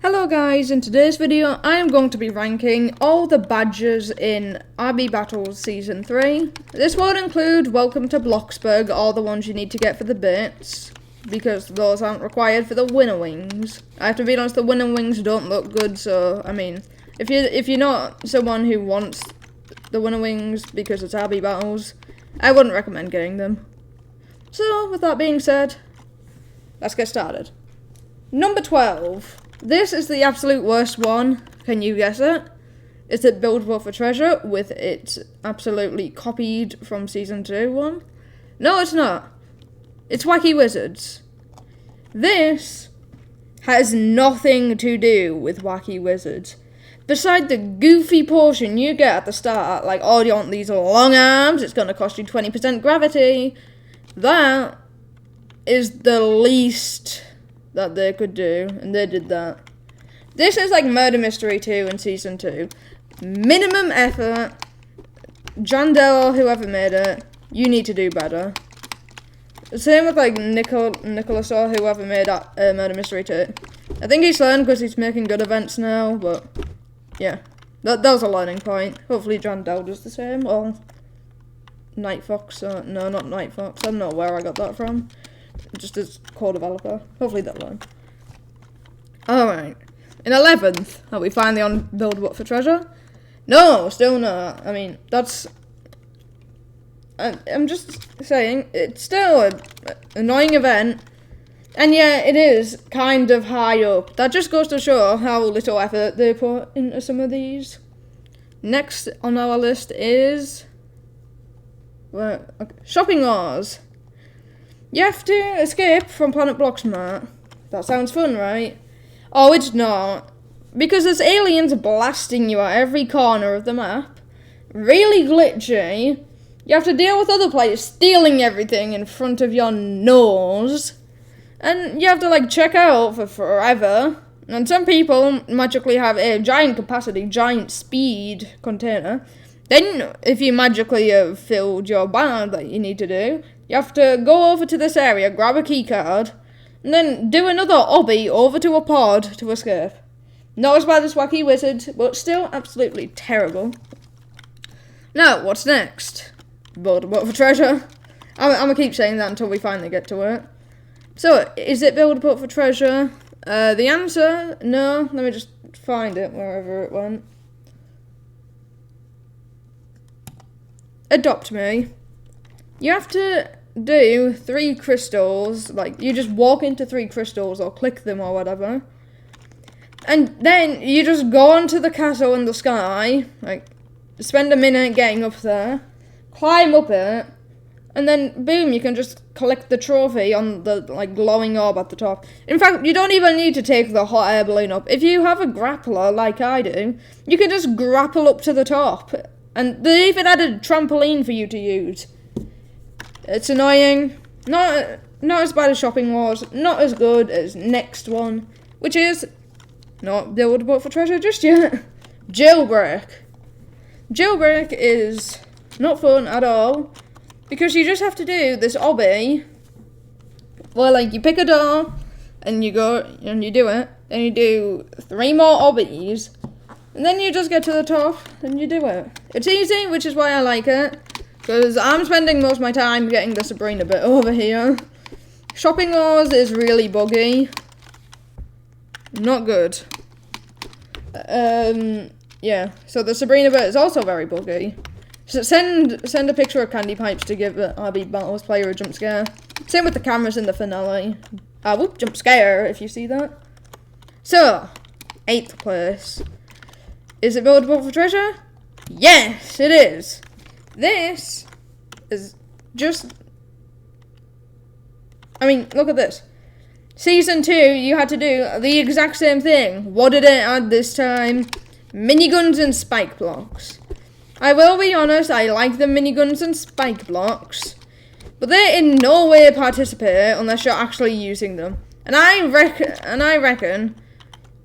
Hello guys, in today's video I am going to be ranking all the badges in RB Battles Season 3. This won't include Welcome to Bloxburg, all the ones you need to get for the bits, because those aren't required for the winner wings. I have to be honest, the winner wings don't look good, so I mean, if you're not someone who wants the winner wings because it's RB Battles, I wouldn't recommend getting them. So with that being said, let's get started. Number 12. This is the absolute worst one. Can you guess it? Is it Buildable for Treasure with it absolutely copied from Season 2 one? No, it's not. It's Wacky Wizards. This has nothing to do with Wacky Wizards. Beside the goofy portion you get at the start, like, oh, do you want these long arms? It's going to cost you 20% gravity. That is the least that they could do, and they did that. This is like Murder Mystery 2 in Season 2. Minimum effort. Jandel, whoever made it, you need to do better. Same with like Nicholas or whoever made Murder Mystery 2. I think he's learned because he's making good events now, but yeah. That was a learning point. Hopefully Jandel does the same, or Night Fox, no, not Night Fox, I don't know where I got that from. Just as co-developer. Hopefully they'll learn. Alright. In 11th, are we finally on Build What for Treasure? No, still not. I mean, that's... I'm just saying, it's still an annoying event. And yeah, it is kind of high up. That just goes to show how little effort they put into some of these. Next on our list is... well, okay. Shopping Laws. You have to escape from Planet Bloxmart. That sounds fun, right? Oh, it's not. Because there's aliens blasting you at every corner of the map. Really glitchy. You have to deal with other players stealing everything in front of your nose. And you have to, like, check out for forever. And some people magically have a giant capacity, giant speed container. Then, if you magically have filled your bar that you need to do, you have to go over to this area, grab a keycard, and then do another obby over to a pod to escape. Not as bad as Wacky Wizard, but still absolutely terrible. Now, what's next? Build Up for Treasure. I'm gonna keep saying that until we finally get to it. So, is it Build Up for Treasure? The answer, no. Let me just find it wherever it went. Adopt Me. You have to do 3 crystals, like, you just walk into 3 crystals or click them or whatever. And then you just go onto the castle in the sky, like, spend a minute getting up there, climb up it, and then boom, you can just collect the trophy on the, like, glowing orb at the top. In fact, you don't even need to take the hot air balloon up. If you have a grappler, like I do, you can just grapple up to the top. And they even added a trampoline for you to use. It's annoying. Not as bad as Shopping Wars. Not as good as next one, which is not Build Up for Treasure just yet. Jailbreak. Jailbreak is not fun at all because you just have to do this obby. Well, like, you pick a door and you go and you do it. Then you do 3 more obbies. And then you just get to the top and you do it. It's easy, which is why I like it. Because I'm spending most of my time getting the Sabrina bit over here. Shopping Wars is really buggy. Not good. Yeah, so the Sabrina bit is also very buggy. So send a picture of candy pipes to give RB Battles player a jump scare. Same with the cameras in the finale. Whoop, jump scare, if you see that. So, 8th place. Is it Buildable for Treasure? Yes, it is. This is just... I mean, look at this. Season 2, you had to do the exact same thing. What did it add this time? Miniguns and spike blocks. I will be honest, I like the miniguns and spike blocks, but they in no way participate unless you're actually using them. And I reckon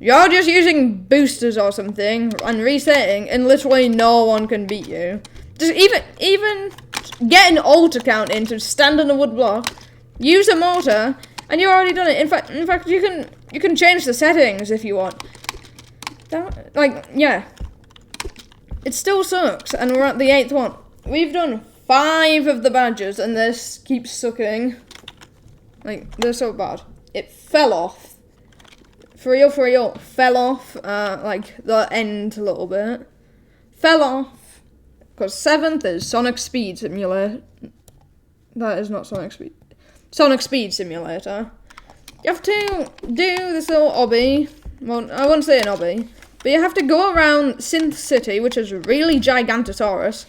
you're just using boosters or something and resetting, and literally no one can beat you. Just even get an alt account in to stand on a wood block, use a mortar, and you've already done it. In fact, you can You can change the settings if you want. Yeah. It still sucks, and we're at the 8th one. We've done 5 of the badges, and this keeps sucking. Like, they're so bad. It fell off. For real, fell off, like, the end a little bit. Fell off. Because 7th is Sonic Speed Simulator. That is not Sonic Speed. Sonic Speed Simulator. You have to do this little obby. Well, I won't say an obby. But you have to go around Synth City, which is really Gigantosaurus.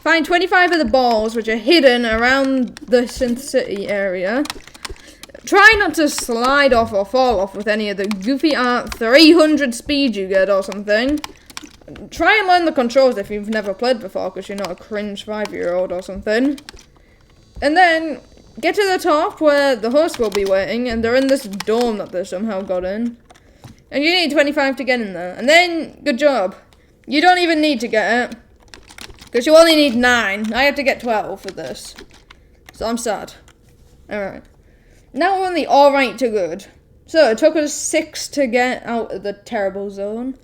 Find 25 of the balls, which are hidden around the Synth City area. Try not to slide off or fall off with any of the goofy art 300 speed you get or something. Try and learn the controls if you've never played before, because you're not a cringe 5-year-old or something. And then get to the top where the host will be waiting, and they're in this dome that they somehow got in. And you need 25 to get in there. And then, good job. You don't even need to get it. Because you only need 9. I had to get 12 for this. So I'm sad. Alright. Now we're on the alright to good. So it took us 6 to get out of the terrible zone.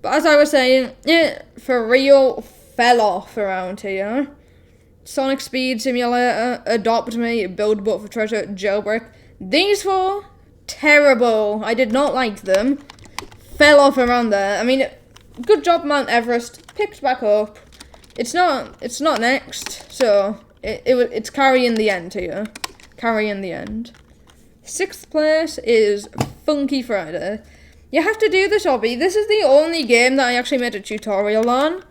But as I was saying, it for real fell off around here. Sonic Speed Simulator, Adopt Me, Build Boat for Treasure, Jailbreak. These 4, terrible. I did not like them. Fell off around there. I mean, good job Mount Everest. Picked back up. It's not next, so it's carrying the end here. Carrying the end. 6th place is Funky Friday. You have to do this obby. This is the only game that I actually made a tutorial on.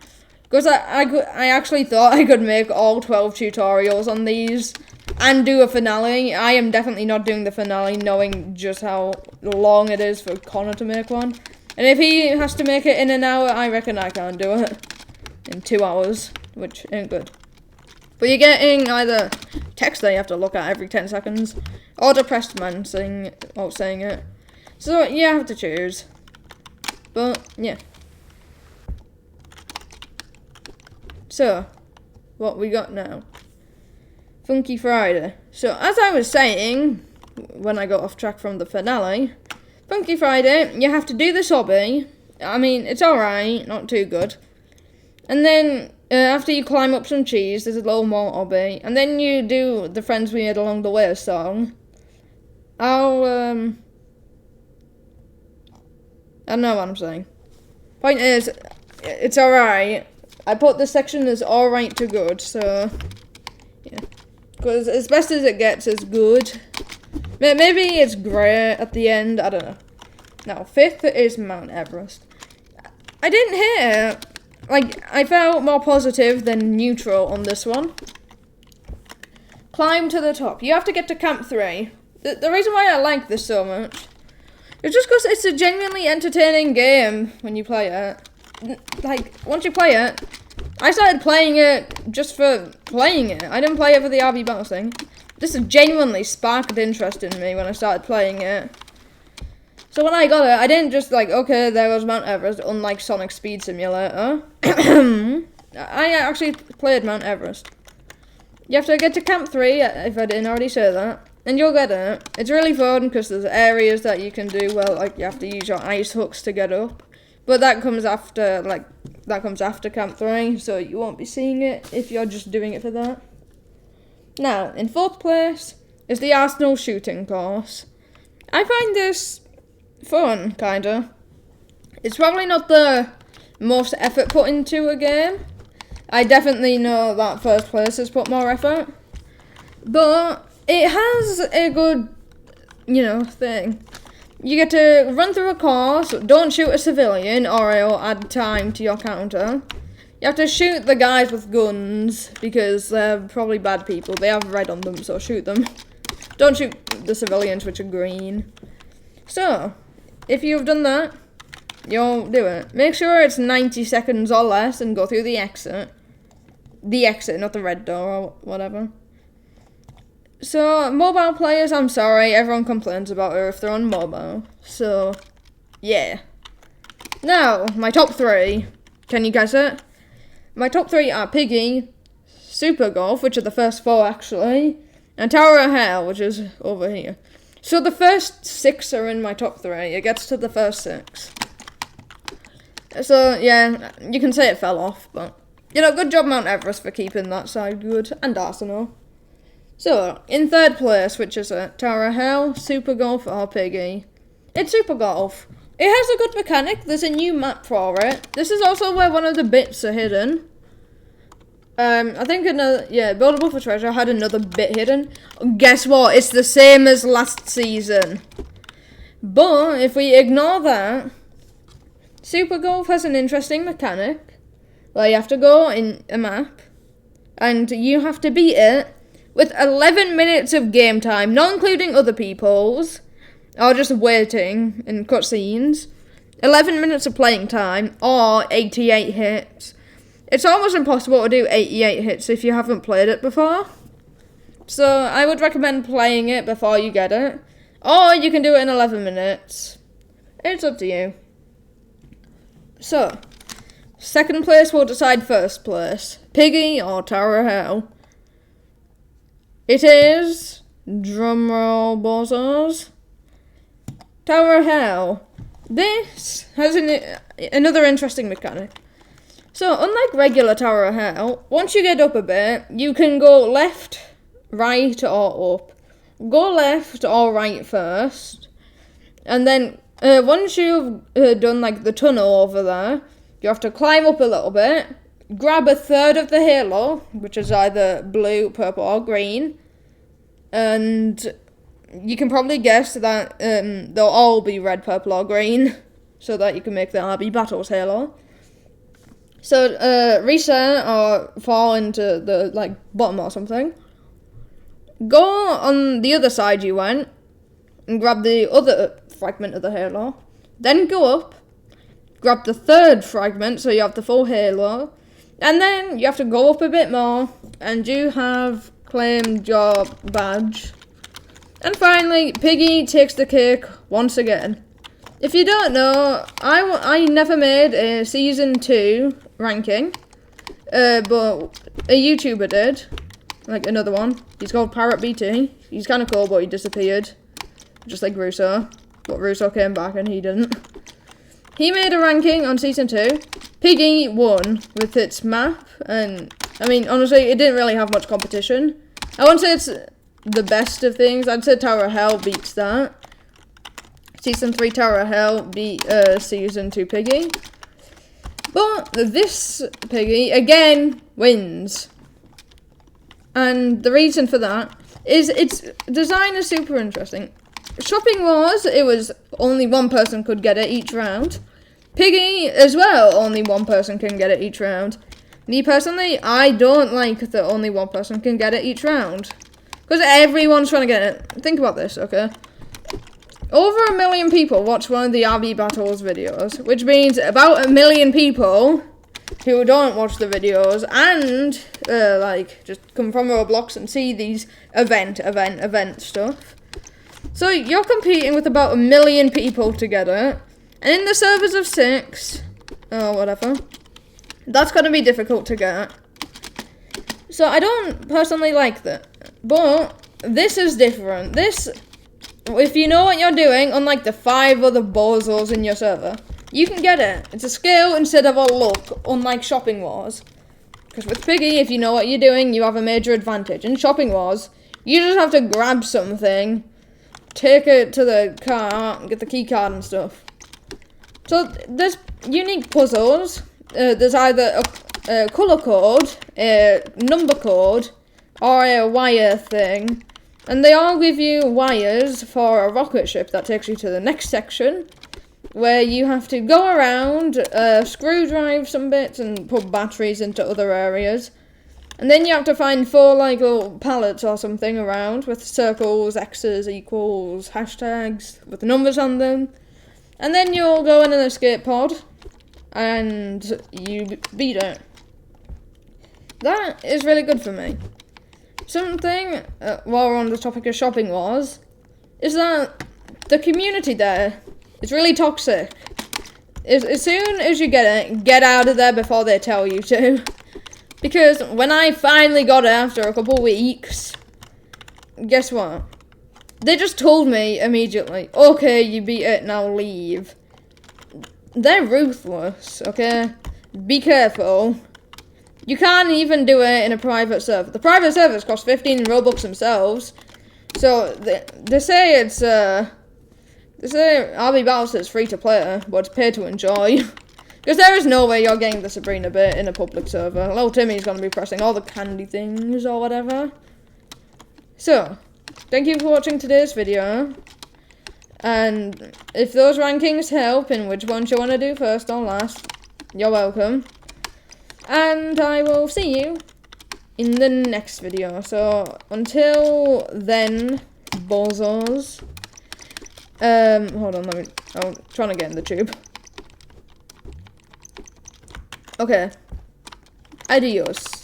Because I actually thought I could make all 12 tutorials on these and do a finale. I am definitely not doing the finale, knowing just how long it is for Connor to make one. And if he has to make it in an hour, I reckon I can't do it in 2 hours, which ain't good. But you're getting either text that you have to look at every 10 seconds, or depressed man saying it. So you have to choose. But yeah. So, what we got now? Funky Friday. So, as I was saying, when I got off track from the finale, Funky Friday, you have to do this obby. I mean, it's alright, not too good. And then, after you climb up some cheese, there's a little more obby. And then you do the Friends We Made Along the Way song. I don't know what I'm saying. Point is, it's alright. I put this section as alright to good, so yeah. Because as best as it gets is good. Maybe it's great at the end, I don't know. Now, 5th is Mount Everest. I didn't hate it. Like, I felt more positive than neutral on this one. Climb to the top. You have to get to Camp 3. The reason why I like this so much is just because it's a genuinely entertaining game when you play it. Like, once you play it, I started playing it just for playing it. I didn't play it for the RB Battle thing. This genuinely sparked interest in me when I started playing it. So when I got it, I didn't just like, okay, there goes Mount Everest, unlike Sonic Speed Simulator. I actually played Mount Everest. You have to get to Camp 3, if I didn't already say that, and you'll get it. It's really fun because there's areas that you can do where like you have to use your ice hooks to get up. But that comes after Camp 3, so you won't be seeing it if you're just doing it for that. Now, in 4th place is the Arsenal shooting course. I find this fun, kinda. It's probably not the most effort put into a game. I definitely know that 1st place has put more effort. But it has a good, thing. You get to run through a course, don't shoot a civilian or it'll add time to your counter. You have to shoot the guys with guns because they're probably bad people. They have red on them, so shoot them. Don't shoot the civilians, which are green. So, if you've done that, you'll do it. Make sure it's 90 seconds or less and go through the exit. The exit, not the red door or whatever. So, mobile players, I'm sorry, everyone complains about it if they're on mobile. So, yeah. Now, my top 3. Can you guess it? My top 3 are Piggy, Super Golf, which are the first 4 actually, and Tower of Hell, which is over here. So the first 6 are in my top 3. It gets to the first 6. So, yeah, you can say it fell off, but, you know, good job Mount Everest for keeping that side good, and Arsenal. So, in 3rd place, which is Tower of Hell, Super Golf, or Piggy. It's Super Golf. It has a good mechanic. There's a new map for it. This is also where one of the bits are hidden. I think Buildable for Treasure had another bit hidden. Guess what? It's the same as last season. But, if we ignore that, Super Golf has an interesting mechanic where you have to go in a map and you have to beat it with 11 minutes of game time, not including other people's, or just waiting in cutscenes. 11 minutes of playing time, or 88 hits. It's almost impossible to do 88 hits if you haven't played it before. So I would recommend playing it before you get it. Or you can do it in 11 minutes. It's up to you. So, 2nd place will decide 1st place. Piggy or Tower of Hell. It is, drumroll buzzers, Tower of Hell. This has another interesting mechanic. So, unlike regular Tower of Hell, once you get up a bit, you can go left, right, or up. Go left or right first, and then once you've done like the tunnel over there, you have to climb up a little bit, grab a 3rd of the halo, which is either blue, purple, or green, and you can probably guess that they'll all be red, purple, or green, so that you can make the RB Battles halo. So, reset or fall into the, bottom or something. Go on the other side you went, and grab the other fragment of the halo. Then go up, grab the 3rd fragment, so you have the full halo. And then you have to go up a bit more, and you have claimed your badge. And finally, Piggy takes the cake once again. If you don't know, I never made a Season 2 ranking, but a YouTuber did, like another one. He's called ParrotBT. He's kind of cool, but he disappeared, just like Russo. But Russo came back and he didn't. He made a ranking on Season 2. Piggy won with its map, and, I mean, honestly, it didn't really have much competition. I wouldn't say it's the best of things. I'd say Tower of Hell beats that. Season 3 Tower of Hell beat Season 2 Piggy. But this Piggy, again, wins. And the reason for that is its design is super interesting. Shopping Wars, it was only one person could get it each round. Piggy, as well, only one person can get it each round. Me personally, I don't like that only one person can get it each round. Because everyone's trying to get it. Think about this, okay? Over 1 million people watch one of the RB Battles videos, which means about 1 million people who don't watch the videos and, just come from Roblox and see these event stuff. So you're competing with about 1 million people to get it, and in the servers of 6, or whatever, that's going to be difficult to get. So I don't personally like that, but this is different. This, if you know what you're doing, unlike the 5 other bozos in your server, you can get it. It's a skill instead of a look, unlike Shopping Wars. Because with Piggy, if you know what you're doing, you have a major advantage. In Shopping Wars, you just have to grab something, take it to the car, get the key card and stuff. So there's unique puzzles. There's either a colour code, a number code, or a wire thing. And they all give you wires for a rocket ship that takes you to the next section, where you have to go around, screw-drive some bits and put batteries into other areas. And then you have to find 4 little pallets or something around with circles, X's, equals, hashtags with numbers on them. And then you'll go in an escape pod and you beat it. That is really good for me. Something, while we're on the topic of Shopping Wars, is that the community there is really toxic. As soon as you get out of there before they tell you to. Because when I finally got it after a couple weeks, guess what? They just told me immediately, okay, you beat it, now leave. They're ruthless, okay? Be careful. You can't even do it in a private server. The private servers cost 15 Robux themselves. So, they say it's, they say RB Battles is free to play, but it's pay to enjoy. Because there is no way you're getting the Sabrina bit in a public server. Little Timmy's gonna be pressing all the candy things or whatever. So, thank you for watching today's video. And if those rankings help in which ones you want to do first or last, you're welcome. And I will see you in the next video. So, until then, bozos. Hold on, I'm trying to get in the tube. Okay. Adios.